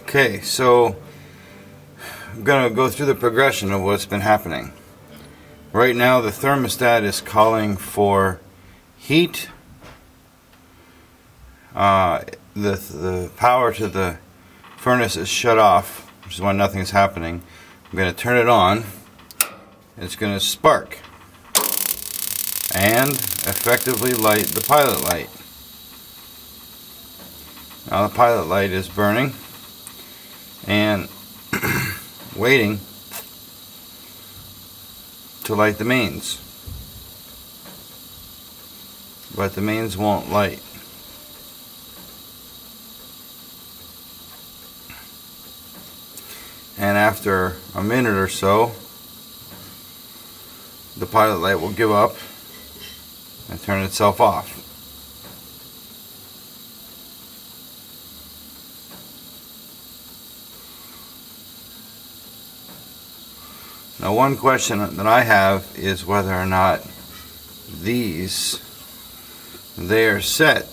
Okay, so I'm going to go through the progression of what's been happening. Right now the thermostat is calling for heat. The power to the furnace is shut off, which is why nothing is happening. I'm going to turn it on. It's going to spark and effectively light the pilot light. Now the pilot light is burning and waiting to light the mains, but the mains won't light. And after a minute or so, the pilot light will give up and turn itself off. Now, one question that I have is whether or not they are set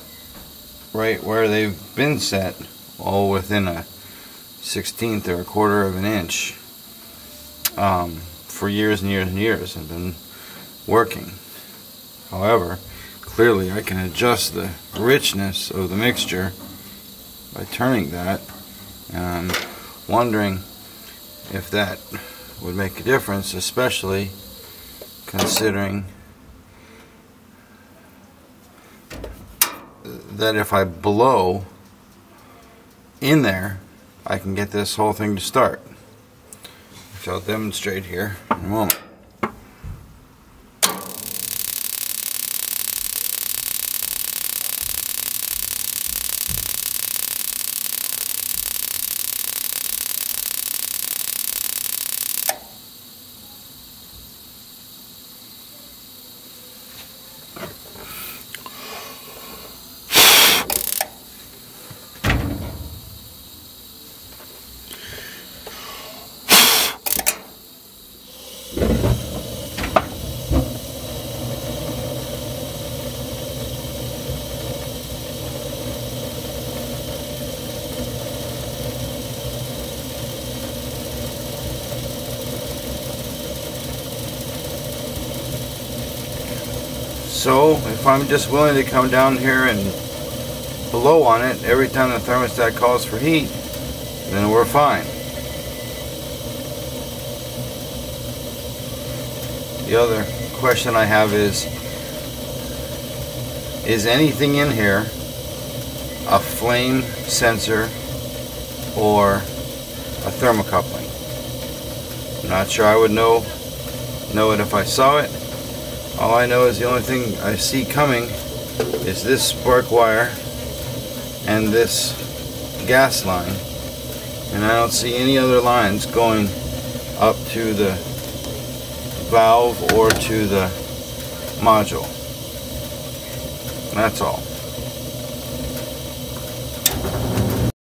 right where they've been set, all within a 1/16 or a quarter of an inch, for years and years and years, and been working. However, clearly I can adjust the richness of the mixture by turning that, and I'm wondering if that would make a difference, especially considering that if I blow in there, I can get this whole thing to start, which I'll demonstrate here in a moment. So if I'm just willing to come down here and blow on it every time the thermostat calls for heat, then we're fine. The other question I have is anything in here a flame sensor or a thermocoupling? I'm not sure I would know it if I saw it. All I know is the only thing I see coming is this spark wire and this gas line, and I don't see any other lines going up to the valve or to the module. That's all.